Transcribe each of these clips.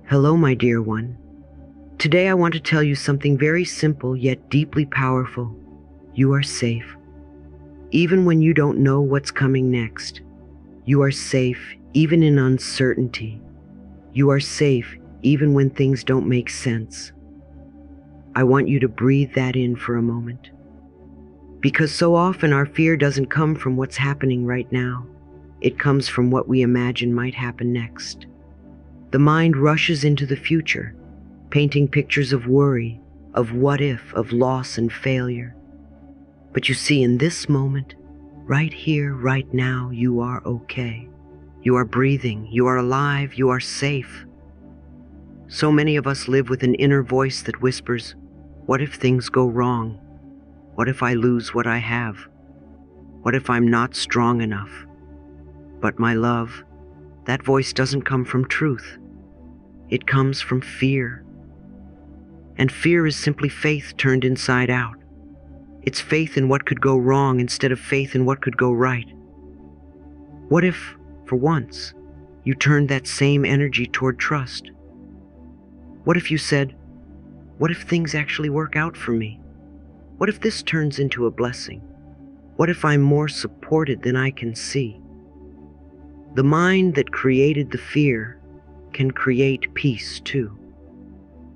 Hello, my dear one. Today I want to tell you something very simple yet deeply powerful. You are safe. Even when you don't know what's coming next, you are safe even in uncertainty. You are safe even when things don't make sense. I want you to breathe that in for a moment. Because so often our fear doesn't come from what's happening right now. It comes from what we imagine might happen next. The mind rushes into the future, painting pictures of worry, of what if, of loss and failure. But you see, in this moment, right here, right now, you are okay. You are breathing, you are alive, you are safe. So many of us live with an inner voice that whispers, what if things go wrong? What if I lose what I have? What if I'm not strong enough? But my love, that voice doesn't come from truth. It comes from fear. And fear is simply faith turned inside out. It's faith in what could go wrong instead of faith in what could go right. What if, for once, you turned that same energy toward trust? What if you said, what if things actually work out for me? What if this turns into a blessing? What if I'm more supported than I can see? The mind that created the fear can create peace too.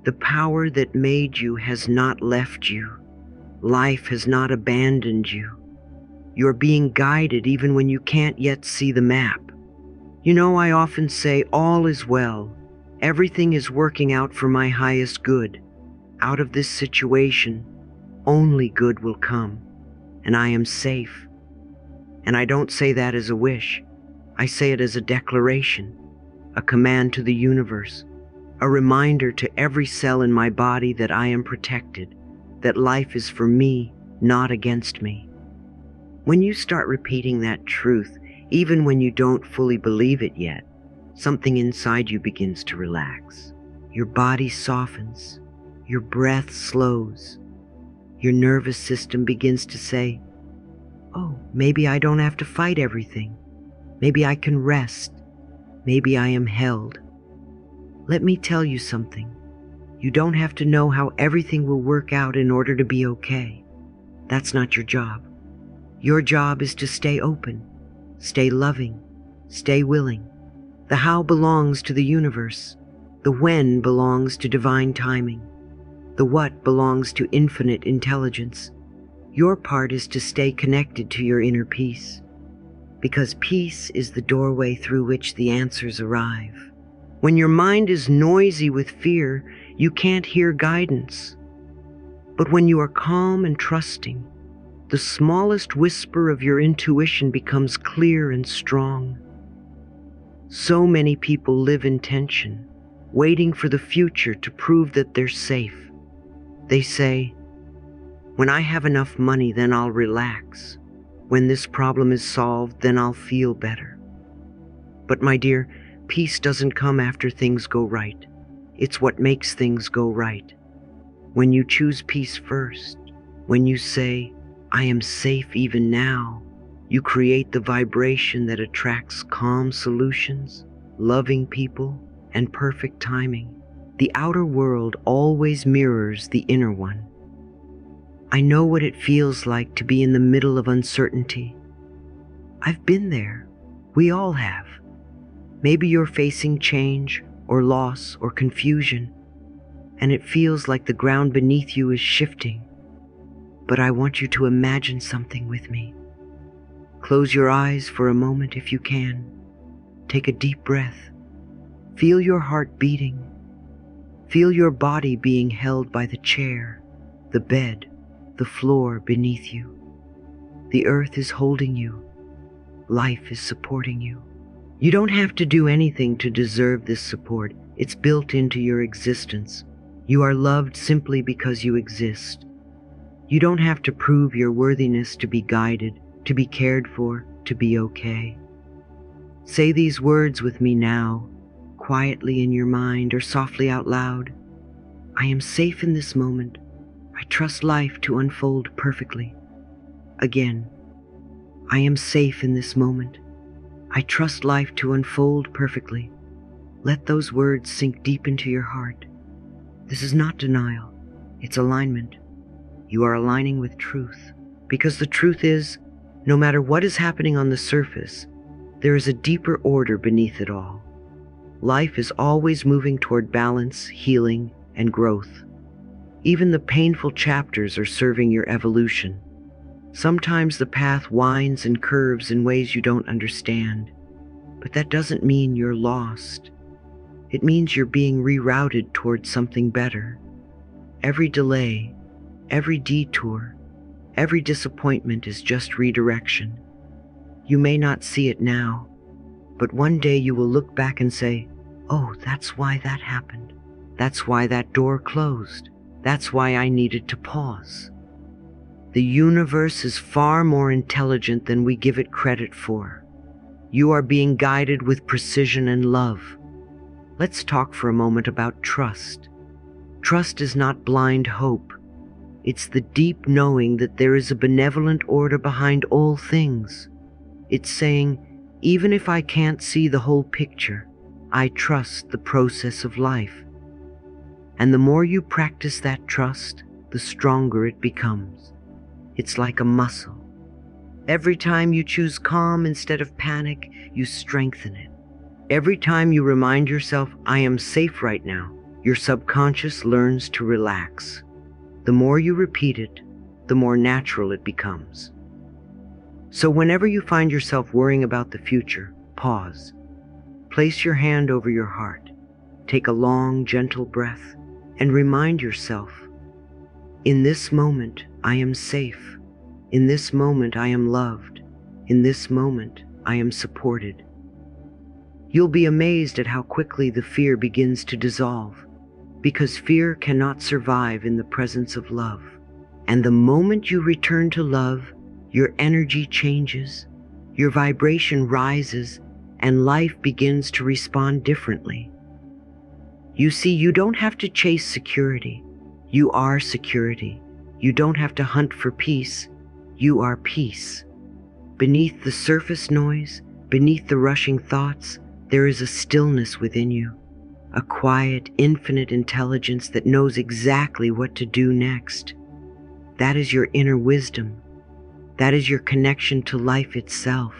The power that made you has not left you. Life has not abandoned you. You're being guided even when you can't yet see the map. You know, I often say, all is well. Everything is working out for my highest good. Out of this situation, only good will come, and I am safe. And I don't say that as a wish. I say it as a declaration, a command to the universe, a reminder to every cell in my body that I am protected, that life is for me, not against me. When you start repeating that truth, even when you don't fully believe it yet, something inside you begins to relax. Your body softens, your breath slows, your nervous system begins to say, oh, maybe I don't have to fight everything. Maybe I can rest. Maybe I am held. Let me tell you something. You don't have to know how everything will work out in order to be okay. That's not your job. Your job is to stay open, stay loving, stay willing. The how belongs to the universe. The when belongs to divine timing. The what belongs to infinite intelligence. Your part is to stay connected to your inner peace, because peace is the doorway through which the answers arrive. When your mind is noisy with fear, you can't hear guidance. But when you are calm and trusting, the smallest whisper of your intuition becomes clear and strong. So many people live in tension, waiting for the future to prove that they're safe. They say, when I have enough money, then I'll relax. When this problem is solved, then I'll feel better. But my dear, peace doesn't come after things go right. It's what makes things go right. When you choose peace first, when you say, I am safe even now, you create the vibration that attracts calm solutions, loving people, and perfect timing. The outer world always mirrors the inner one. I know what it feels like to be in the middle of uncertainty. I've been there. We all have. Maybe you're facing change or loss or confusion, and it feels like the ground beneath you is shifting. But I want you to imagine something with me. Close your eyes for a moment if you can. Take a deep breath. Feel your heart beating. Feel your body being held by the chair, the bed, the floor beneath you. The earth is holding you. Life is supporting you. You don't have to do anything to deserve this support. It's built into your existence. You are loved simply because you exist. You don't have to prove your worthiness to be guided, to be cared for, to be okay. Say these words with me now, quietly in your mind or softly out loud. I am safe in this moment. I trust life to unfold perfectly. Again, I am safe in this moment. I trust life to unfold perfectly. Let those words sink deep into your heart. This is not denial, it's alignment. You are aligning with truth, because the truth is, no matter what is happening on the surface, there is a deeper order beneath it all. Life is always moving toward balance, healing, and growth. Even the painful chapters are serving your evolution. Sometimes the path winds and curves in ways you don't understand, but that doesn't mean you're lost. It means you're being rerouted towards something better. Every delay, every detour, every disappointment is just redirection. You may not see it now, but one day you will look back and say, "Oh, that's why that happened. That's why that door closed. That's why I needed to pause." The universe is far more intelligent than we give it credit for. You are being guided with precision and love. Let's talk for a moment about trust. Trust is not blind hope. It's the deep knowing that there is a benevolent order behind all things. It's saying, even if I can't see the whole picture, I trust the process of life. And the more you practice that trust, the stronger it becomes. It's like a muscle. Every time you choose calm instead of panic, you strengthen it. Every time you remind yourself, "I am safe right now," your subconscious learns to relax. The more you repeat it, the more natural it becomes. So whenever you find yourself worrying about the future, pause. Place your hand over your heart. Take a long, gentle breath and remind yourself, in this moment, I am safe. In this moment, I am loved. In this moment, I am supported. You'll be amazed at how quickly the fear begins to dissolve, because fear cannot survive in the presence of love. And the moment you return to love, your energy changes, your vibration rises, and life begins to respond differently. You see, you don't have to chase security. You are security. You don't have to hunt for peace. You are peace. Beneath the surface noise, beneath the rushing thoughts, there is a stillness within you, a quiet, infinite intelligence that knows exactly what to do next. That is your inner wisdom. That is your connection to life itself.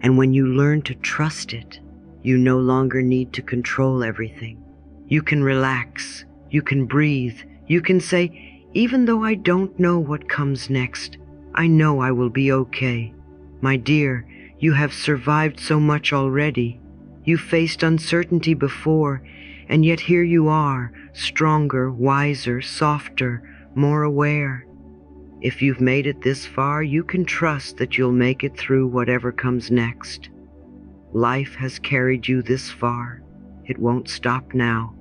And when you learn to trust it, you no longer need to control everything. You can relax, you can breathe, you can say, even though I don't know what comes next, I know I will be okay. My dear, you have survived so much already. You faced uncertainty before, and yet here you are, stronger, wiser, softer, more aware. If you've made it this far, you can trust that you'll make it through whatever comes next. Life has carried you this far. It won't stop now.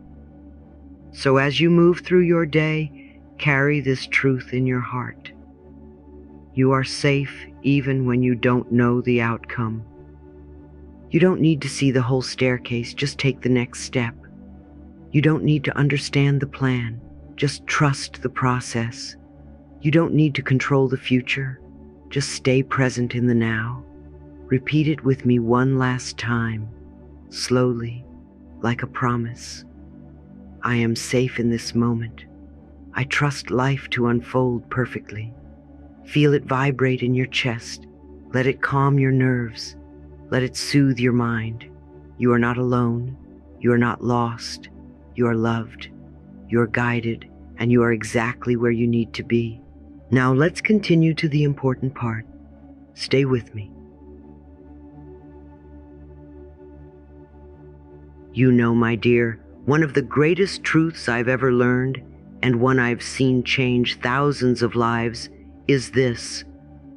So as you move through your day, carry this truth in your heart. You are safe even when you don't know the outcome. You don't need to see the whole staircase, just take the next step. You don't need to understand the plan, just trust the process. You don't need to control the future, just stay present in the now. Repeat it with me one last time, slowly, like a promise. I am safe in this moment. I trust life to unfold perfectly. Feel it vibrate in your chest. Let it calm your nerves. Let it soothe your mind. You are not alone. You are not lost. You are loved. You are guided, and you are exactly where you need to be. Now let's continue to the important part. Stay with me. You know, my dear, one of the greatest truths I've ever learned, and one I've seen change thousands of lives, is this: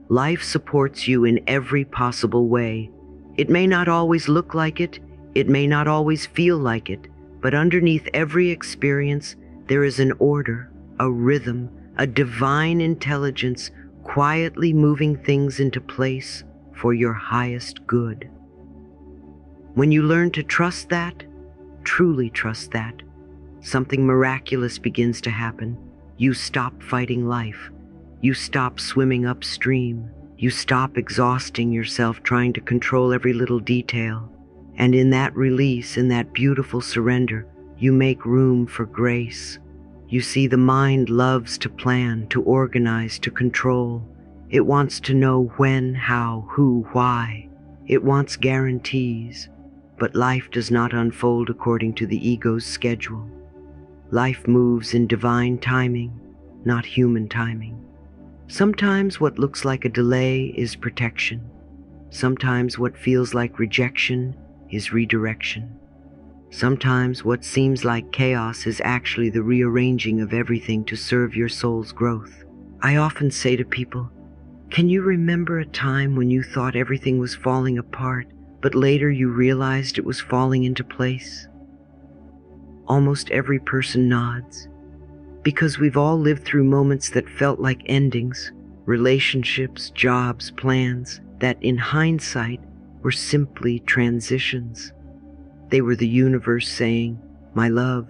life supports you in every possible way. It may not always look like it, it may not always feel like it, but underneath every experience, there is an order, a rhythm, a divine intelligence quietly moving things into place for your highest good. When you learn to trust that, truly trust that, something miraculous begins to happen. You stop fighting life. You stop swimming upstream. You stop exhausting yourself trying to control every little detail. And in that release, in that beautiful surrender, you make room for grace. You see, the mind loves to plan, to organize, to control. It wants to know when, how, who, why. It wants guarantees. But life does not unfold according to the ego's schedule. Life moves in divine timing, not human timing. Sometimes what looks like a delay is protection. Sometimes what feels like rejection is redirection. Sometimes what seems like chaos is actually the rearranging of everything to serve your soul's growth. I often say to people, can you remember a time when you thought everything was falling apart, but later you realized it was falling into place? Almost every person nods, because we've all lived through moments that felt like endings, relationships, jobs, plans, that in hindsight were simply transitions. They were the universe saying, my love,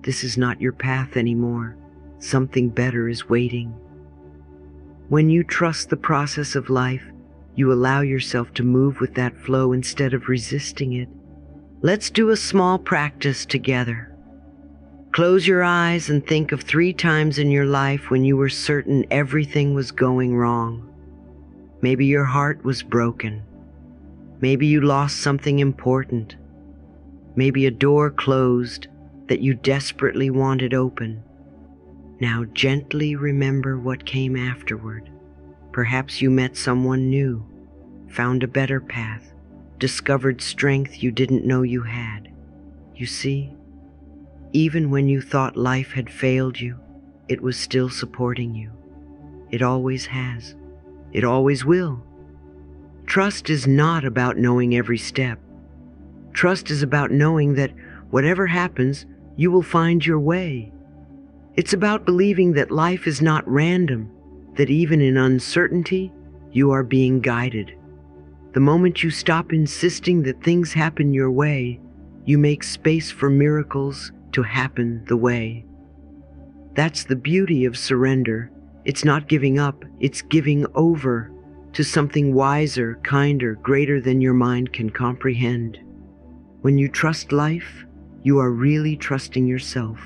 this is not your path anymore. Something better is waiting. When you trust the process of life, you allow yourself to move with that flow instead of resisting it. Let's do a small practice together. Close your eyes and think of 3 times in your life when you were certain everything was going wrong. Maybe your heart was broken. Maybe you lost something important. Maybe a door closed that you desperately wanted open. Now gently remember what came afterward. Perhaps you met someone new, found a better path, discovered strength you didn't know you had. You see, even when you thought life had failed you, it was still supporting you. It always has. It always will. Trust is not about knowing every step. Trust is about knowing that whatever happens, you will find your way. It's about believing that life is not random, that even in uncertainty, you are being guided. The moment you stop insisting that things happen your way, you make space for miracles to happen the way. That's the beauty of surrender. It's not giving up, it's giving over to something wiser, kinder, greater than your mind can comprehend. When you trust life, you are really trusting yourself,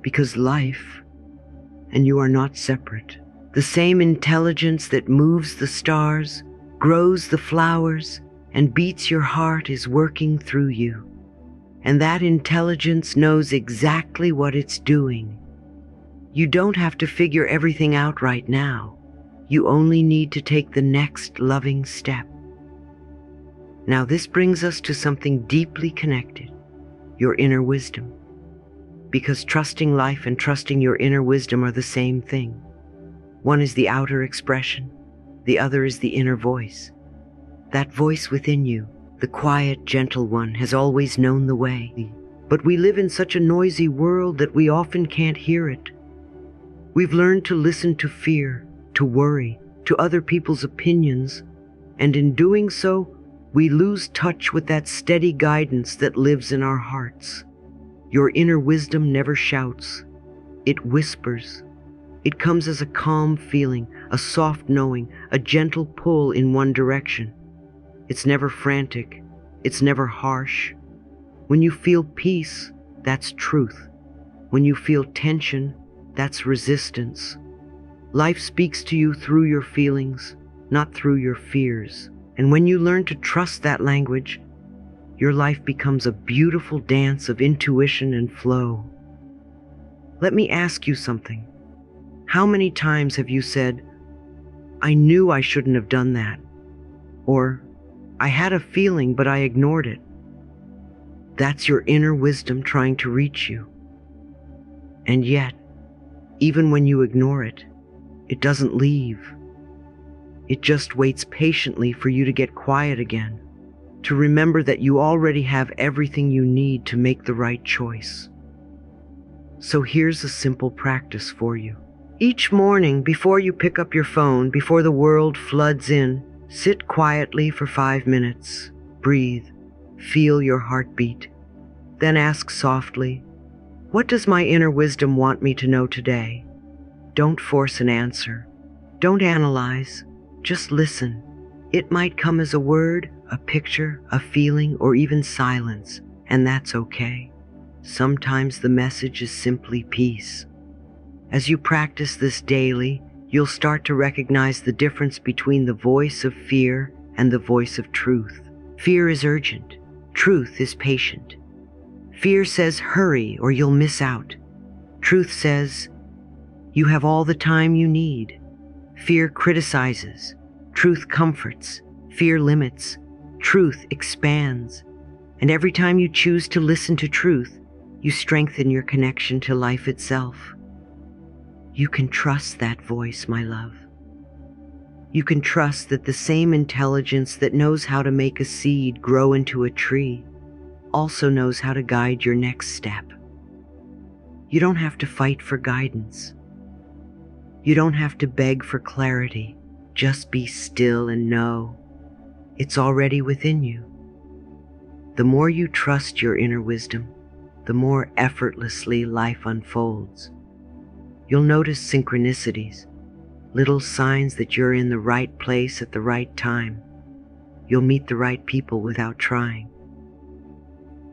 because life and you are not separate. The same intelligence that moves the stars, grows the flowers, and beats your heart is working through you. And that intelligence knows exactly what it's doing. You don't have to figure everything out right now. You only need to take the next loving step. Now this brings us to something deeply connected, your inner wisdom. Because trusting life and trusting your inner wisdom are the same thing. One is the outer expression, the other is the inner voice. That voice within you, the quiet, gentle one, has always known the way. But we live in such a noisy world that we often can't hear it. We've learned to listen to fear, to worry, to other people's opinions, and in doing so, we lose touch with that steady guidance that lives in our hearts. Your inner wisdom never shouts. It whispers. It comes as a calm feeling, a soft knowing, a gentle pull in one direction. It's never frantic. It's never harsh. When you feel peace, that's truth. When you feel tension, that's resistance. Life speaks to you through your feelings, not through your fears. And when you learn to trust that language, your life becomes a beautiful dance of intuition and flow. Let me ask you something. How many times have you said, I knew I shouldn't have done that? Or, I had a feeling, but I ignored it. That's your inner wisdom trying to reach you. And yet, even when you ignore it, it doesn't leave. It just waits patiently for you to get quiet again, to remember that you already have everything you need to make the right choice. So here's a simple practice for you. Each morning, before you pick up your phone, before the world floods in, sit quietly for 5 minutes. Breathe. Feel your heartbeat. Then ask softly, what does my inner wisdom want me to know today? Don't force an answer. Don't analyze. Just listen. It might come as a word, a picture, a feeling, or even silence, and that's okay. Sometimes the message is simply peace. As you practice this daily, you'll start to recognize the difference between the voice of fear and the voice of truth. Fear is urgent. Truth is patient. Fear says, hurry or you'll miss out. Truth says, you have all the time you need. Fear criticizes. Truth comforts. Fear limits. Truth expands. And every time you choose to listen to truth, you strengthen your connection to life itself. You can trust that voice, my love. You can trust that the same intelligence that knows how to make a seed grow into a tree also knows how to guide your next step. You don't have to fight for guidance. You don't have to beg for clarity. Just be still and know it's already within you. The more you trust your inner wisdom, the more effortlessly life unfolds. You'll notice synchronicities, little signs that you're in the right place at the right time. You'll meet the right people without trying.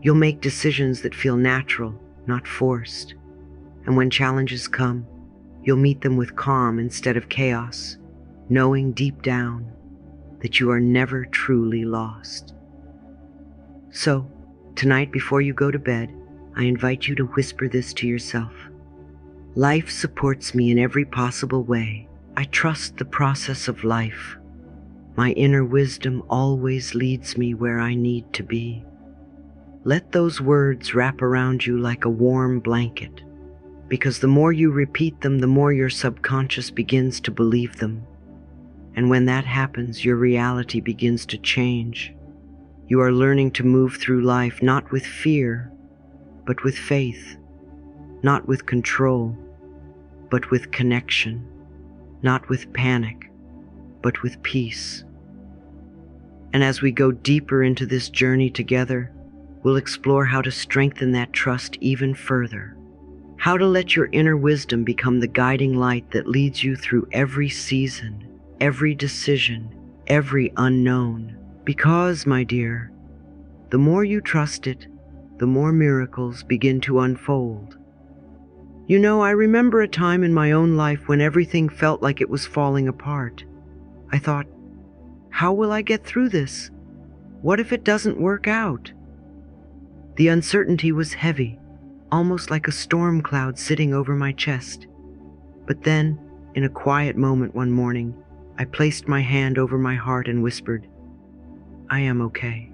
You'll make decisions that feel natural, not forced. And when challenges come, you'll meet them with calm instead of chaos, knowing deep down that you are never truly lost. So, tonight before you go to bed, I invite you to whisper this to yourself. Life supports me in every possible way. I trust the process of life. My inner wisdom always leads me where I need to be. Let those words wrap around you like a warm blanket, because the more you repeat them, the more your subconscious begins to believe them. And when that happens, your reality begins to change. You are learning to move through life not with fear, but with faith, not with control, but with connection, not with panic, but with peace. And as we go deeper into this journey together, we'll explore how to strengthen that trust even further, how to let your inner wisdom become the guiding light that leads you through every season, every decision, every unknown. Because, my dear, the more you trust it, the more miracles begin to unfold. You know, I remember a time in my own life when everything felt like it was falling apart. I thought, how will I get through this? What if it doesn't work out? The uncertainty was heavy, almost like a storm cloud sitting over my chest. But then, in a quiet moment one morning, I placed my hand over my heart and whispered, I am okay.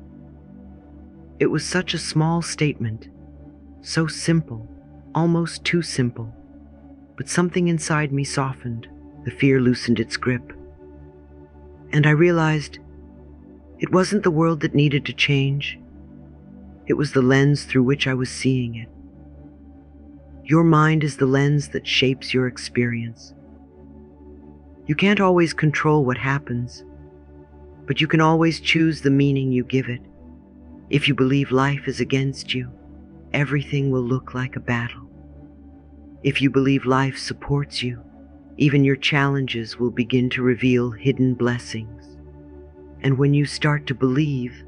It was such a small statement, so simple, almost too simple. But something inside me softened, the fear loosened its grip. And I realized it wasn't the world that needed to change. It was the lens through which I was seeing it. Your mind is the lens that shapes your experience. You can't always control what happens, but you can always choose the meaning you give it. If you believe life is against you, everything will look like a battle. If you believe life supports you, even your challenges will begin to reveal hidden blessings. And when you start to believe,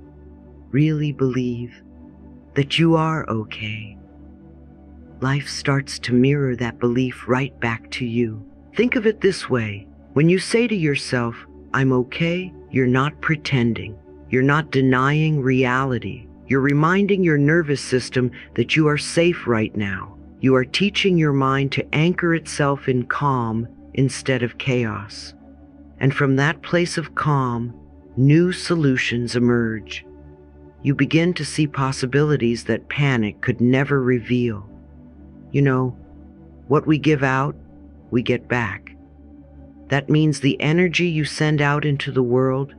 really believe, that you are okay, life starts to mirror that belief right back to you. Think of it this way. When you say to yourself, I'm okay, you're not pretending. You're not denying reality. You're reminding your nervous system that you are safe right now. You are teaching your mind to anchor itself in calm instead of chaos. And from that place of calm, new solutions emerge. You begin to see possibilities that panic could never reveal. You know, what we give out, we get back. That means the energy you send out into the world,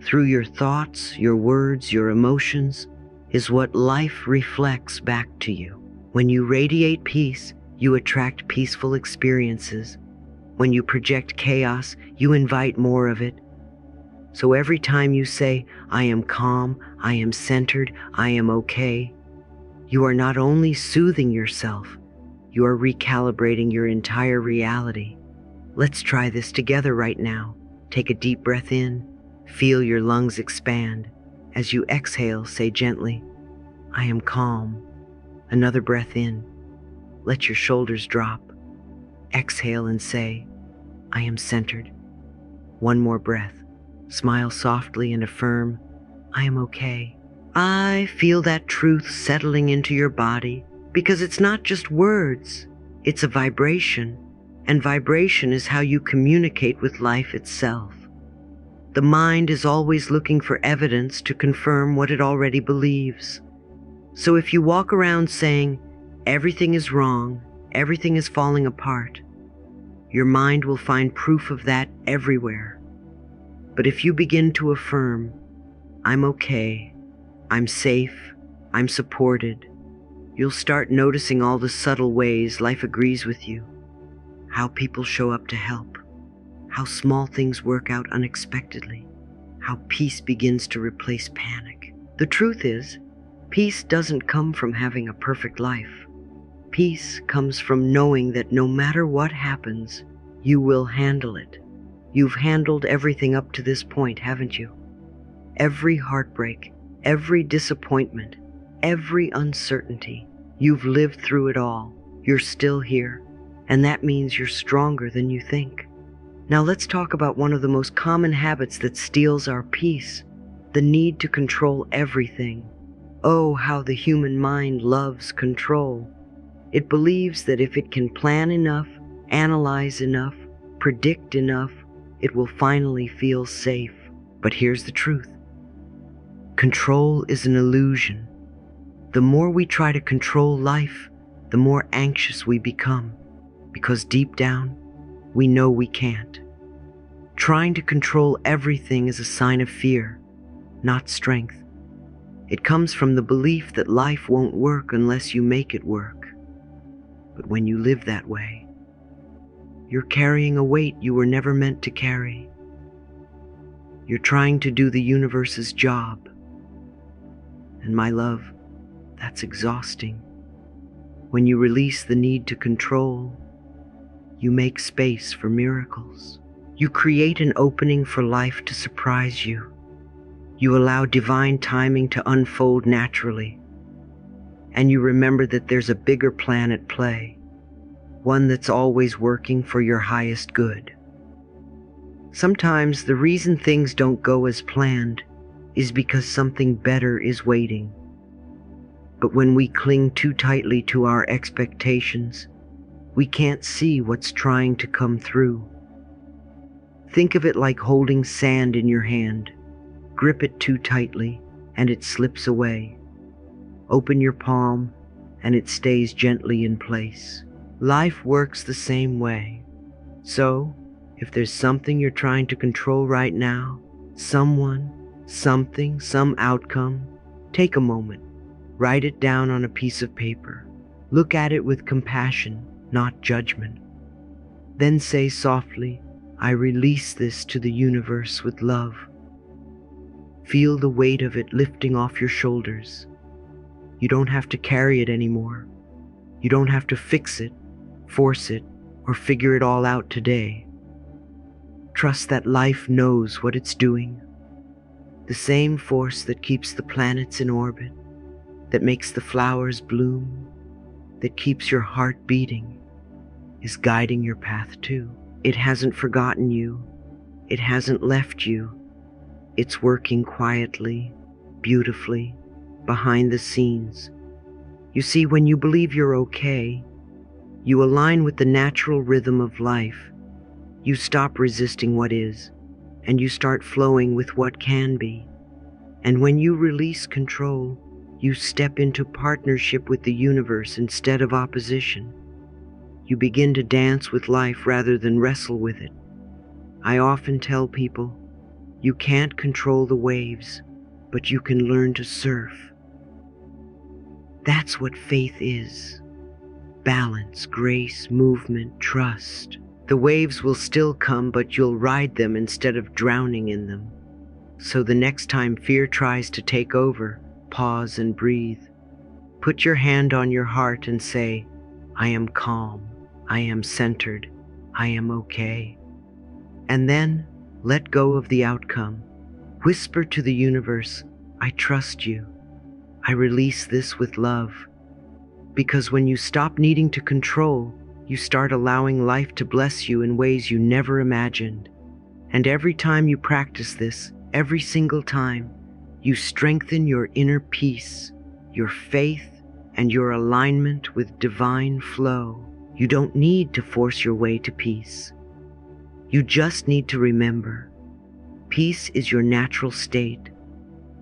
through your thoughts, your words, your emotions, is what life reflects back to you. When you radiate peace, you attract peaceful experiences. When you project chaos, you invite more of it. So every time you say, I am calm, I am centered, I am okay, you are not only soothing yourself, you are recalibrating your entire reality. Let's try this together right now. Take a deep breath in, feel your lungs expand, As you exhale, say gently, I am calm. Another breath in. Let your shoulders drop. Exhale and say, I am centered. One more breath. Smile softly and affirm, I am okay. I feel that truth settling into your body because it's not just words, it's a vibration, and vibration is how you communicate with life itself. The mind is always looking for evidence to confirm what it already believes. So if you walk around saying, everything is wrong, everything is falling apart, your mind will find proof of that everywhere. But if you begin to affirm, I'm okay, I'm safe, I'm supported, you'll start noticing all the subtle ways life agrees with you, how people show up to help, how small things work out unexpectedly, how peace begins to replace panic. The truth is, peace doesn't come from having a perfect life. Peace comes from knowing that no matter what happens, you will handle it. You've handled everything up to this point, haven't you? Every heartbreak, every disappointment, every uncertainty, you've lived through it all. You're still here, and that means you're stronger than you think. Now let's talk about one of the most common habits that steals our peace, the need to control everything. Oh, how the human mind loves control. It believes that if it can plan enough, analyze enough, predict enough, it will finally feel safe. But here's the truth. Control is an illusion. The more we try to control life, the more anxious we become, because deep down, we know we can't. Trying to control everything is a sign of fear, not strength. It comes from the belief that life won't work unless you make it work. But when you live that way, you're carrying a weight you were never meant to carry. You're trying to do the universe's job. And my love, that's exhausting. When you release the need to control, you make space for miracles. You create an opening for life to surprise you. You allow divine timing to unfold naturally. And you remember that there's a bigger plan at play, one that's always working for your highest good. Sometimes the reason things don't go as planned is because something better is waiting. But when we cling too tightly to our expectations, we can't see what's trying to come through. Think of it like holding sand in your hand. Grip it too tightly, and it slips away. Open your palm, and it stays gently in place. Life works the same way. So, if there's something you're trying to control right now, someone, something, some outcome, take a moment. Write it down on a piece of paper. Look at it with compassion, not judgment. Then say softly, I release this to the universe with love. Feel the weight of it lifting off your shoulders. You don't have to carry it anymore. You don't have to fix it, force it, or figure it all out today. Trust that life knows what it's doing. The same force that keeps the planets in orbit, that makes the flowers bloom, that keeps your heart beating, is guiding your path too. It hasn't forgotten you. It hasn't left you. It's working quietly, beautifully, behind the scenes. You see, when you believe you're okay, you align with the natural rhythm of life. You stop resisting what is, and you start flowing with what can be. And when you release control, you step into partnership with the universe instead of opposition. You begin to dance with life rather than wrestle with it. I often tell people, you can't control the waves, but you can learn to surf. That's what faith is. Balance, grace, movement, trust. The waves will still come, but you'll ride them instead of drowning in them. So the next time fear tries to take over, pause and breathe. Put your hand on your heart and say, I am calm, I am centered, I am okay. And then let go of the outcome. Whisper to the universe, I trust you. I release this with love. Because when you stop needing to control, you start allowing life to bless you in ways you never imagined. And every time you practice this, every single time, you strengthen your inner peace, your faith, and your alignment with divine flow. You don't need to force your way to peace. You just need to remember, peace is your natural state.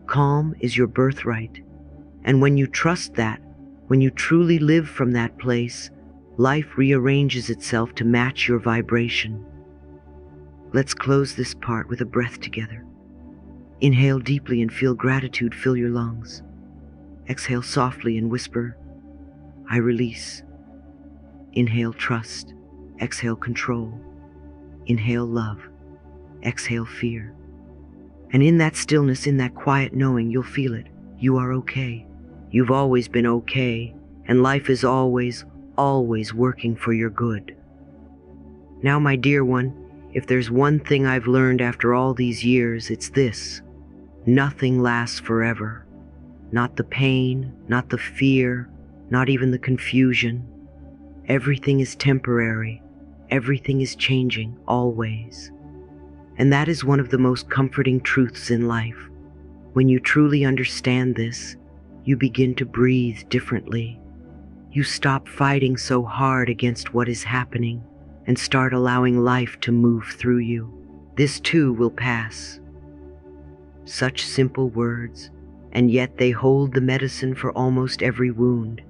Calm is your birthright. And when you trust that, when you truly live from that place, life rearranges itself to match your vibration. Let's close this part with a breath together. Inhale deeply and feel gratitude fill your lungs. Exhale softly and whisper, I release. Inhale trust. Exhale control. Inhale love. Exhale fear. And in that stillness, in that quiet knowing, you'll feel it. You are okay. You've always been okay, and life is always, always working for your good. Now, my dear one, if there's one thing I've learned after all these years, it's this. Nothing lasts forever. Not the pain, not the fear, not even the confusion. Everything is temporary. Everything is changing, always. And that is one of the most comforting truths in life. When you truly understand this, you begin to breathe differently. You stop fighting so hard against what is happening and start allowing life to move through you. This too will pass. Such simple words, and yet they hold the medicine for almost every wound.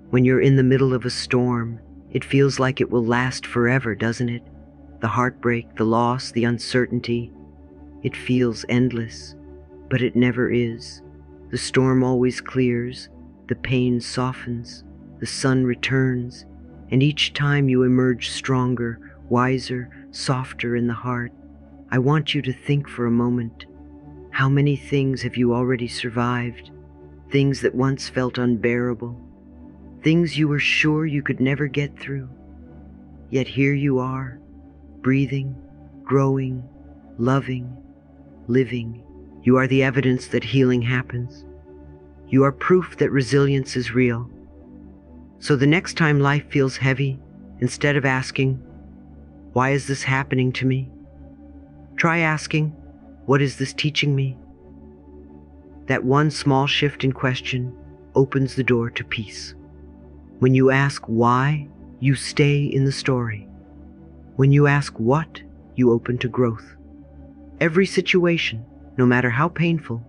When you're in the middle of a storm, it feels like it will last forever, doesn't it? The heartbreak, the loss, the uncertainty. It feels endless, but it never is. The storm always clears, the pain softens, the sun returns, and each time you emerge stronger, wiser, softer in the heart. I want you to think for a moment. How many things have you already survived? Things that once felt unbearable. Things you were sure you could never get through. Yet here you are, breathing, growing, loving, living. You are the evidence that healing happens. You are proof that resilience is real. So the next time life feels heavy, instead of asking, why is this happening to me? Try asking, what is this teaching me? That one small shift in question opens the door to peace. When you ask why, you stay in the story. When you ask what, you open to growth. Every situation, no matter how painful,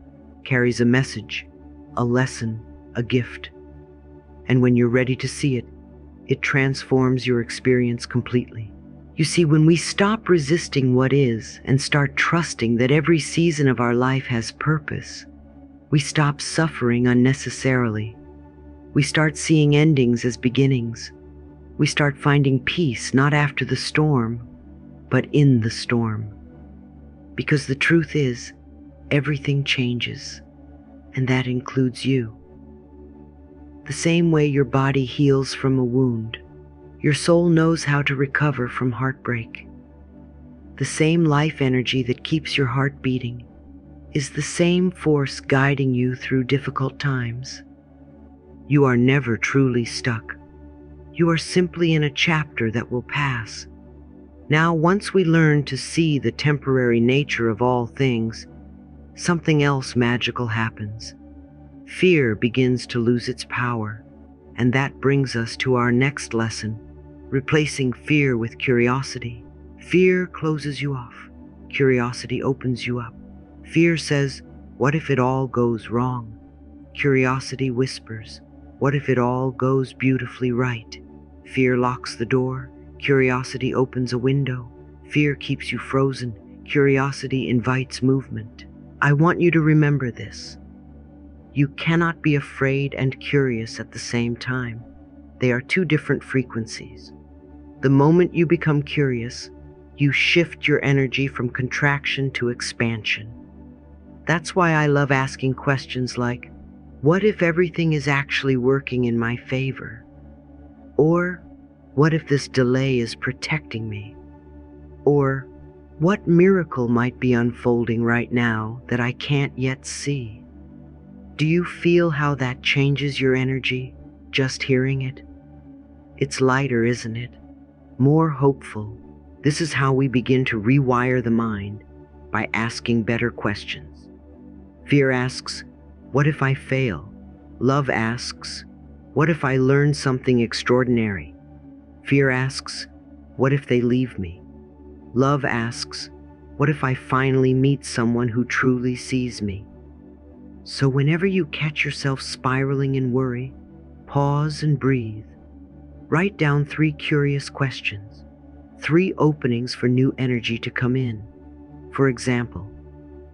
carries a message, a lesson, a gift. And when you're ready to see it, it transforms your experience completely. You see, when we stop resisting what is and start trusting that every season of our life has purpose, we stop suffering unnecessarily. We start seeing endings as beginnings. We start finding peace not after the storm, but in the storm. Because the truth is, everything changes, and that includes you. The same way your body heals from a wound, your soul knows how to recover from heartbreak. The same life energy that keeps your heart beating is the same force guiding you through difficult times. You are never truly stuck. You are simply in a chapter that will pass. Now, once we learn to see the temporary nature of all things, something else magical happens. Fear begins to lose its power, and that brings us to our next lesson, replacing fear with curiosity. Fear closes you off. Curiosity opens you up. Fear says, what if it all goes wrong? Curiosity whispers, what if it all goes beautifully right? Fear locks the door. Curiosity opens a window. Fear keeps you frozen. Curiosity invites movement. I want you to remember this. You cannot be afraid and curious at the same time. They are two different frequencies. The moment you become curious, you shift your energy from contraction to expansion. That's why I love asking questions like, what if everything is actually working in my favor? Or, what if this delay is protecting me? Or, what miracle might be unfolding right now that I can't yet see? Do you feel how that changes your energy, just hearing it? It's lighter, isn't it? More hopeful. This is how we begin to rewire the mind, by asking better questions. Fear asks, what if I fail? Love asks, what if I learn something extraordinary? Fear asks, what if they leave me? Love asks, what if I finally meet someone who truly sees me? So whenever you catch yourself spiraling in worry, pause and breathe. Write down 3 curious questions, 3 openings for new energy to come in. For example,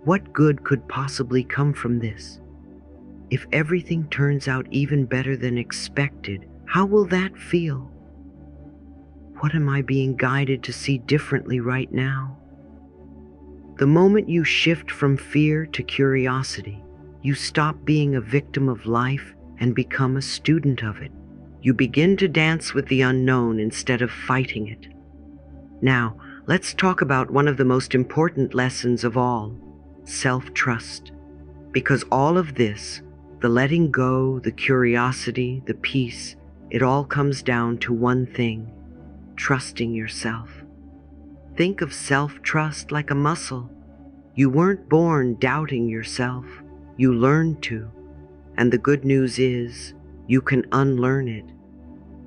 what good could possibly come from this? If everything turns out even better than expected, how will that feel? What am I being guided to see differently right now? The moment you shift from fear to curiosity, you stop being a victim of life and become a student of it. You begin to dance with the unknown instead of fighting it. Now, let's talk about one of the most important lessons of all, self-trust. Because all of this, the letting go, the curiosity, the peace, it all comes down to one thing: trusting yourself. Think of self-trust like a muscle. You weren't born doubting yourself. You learned to. And the good news is, you can unlearn it.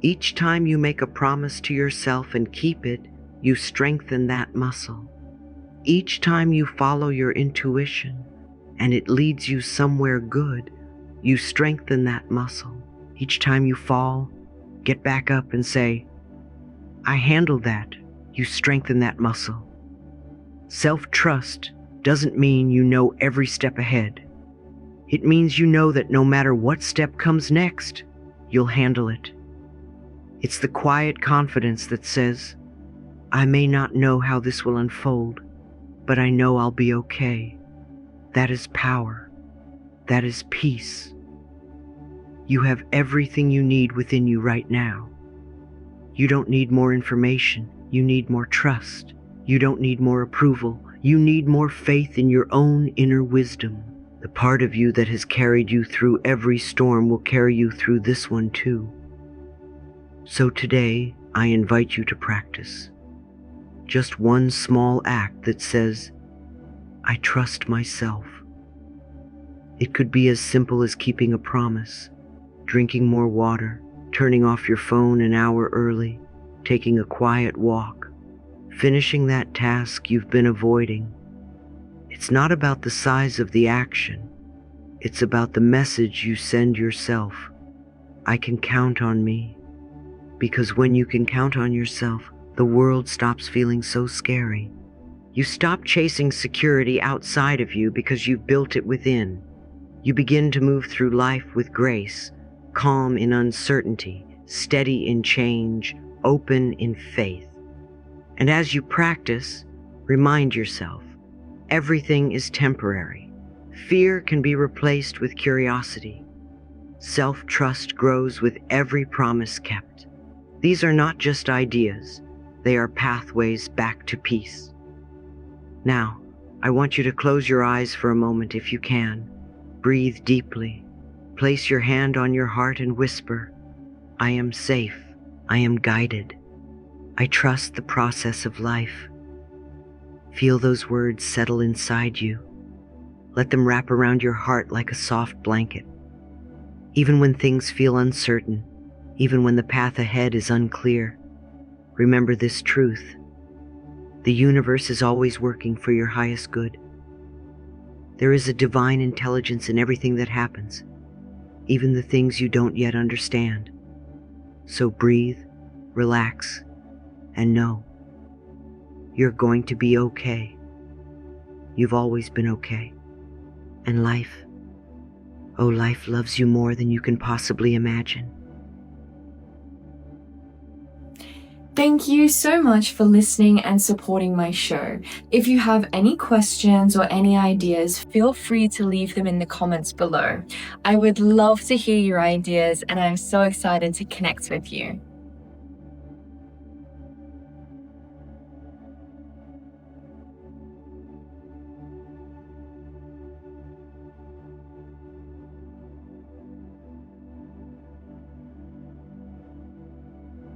Each time you make a promise to yourself and keep it, you strengthen that muscle. Each time you follow your intuition and it leads you somewhere good, you strengthen that muscle. Each time you fall, get back up and say, I handled that. You strengthen that muscle. Self-trust doesn't mean you know every step ahead. It means you know that no matter what step comes next, you'll handle it. It's the quiet confidence that says, I may not know how this will unfold, but I know I'll be okay. That is power. That is peace. You have everything you need within you right now. You don't need more information. You need more trust. You don't need more approval. You need more faith in your own inner wisdom. The part of you that has carried you through every storm will carry you through this one too. So today, I invite you to practice. Just one small act that says, I trust myself. It could be as simple as keeping a promise, drinking more water, turning off your phone an hour early, taking a quiet walk, finishing that task you've been avoiding. It's not about the size of the action. It's about the message you send yourself. I can count on me. Because when you can count on yourself, the world stops feeling so scary. You stop chasing security outside of you because you've built it within. You begin to move through life with grace, calm in uncertainty, steady in change, open in faith. And as you practice, remind yourself, everything is temporary. Fear can be replaced with curiosity. Self-trust grows with every promise kept. These are not just ideas. They are pathways back to peace. Now, I want you to close your eyes for a moment if you can. Breathe deeply. Place your hand on your heart and whisper, I am safe. I am guided. I trust the process of life. Feel those words settle inside you. Let them wrap around your heart like a soft blanket. Even when things feel uncertain, even when the path ahead is unclear, remember this truth. The universe is always working for your highest good. There is a divine intelligence in everything that happens, even the things you don't yet understand. So breathe, relax, and know you're going to be okay. You've always been okay. And life, oh, life loves you more than you can possibly imagine. Thank you so much for listening and supporting my show. If you have any questions or any ideas, feel free to leave them in the comments below. I would love to hear your ideas, and I'm so excited to connect with you.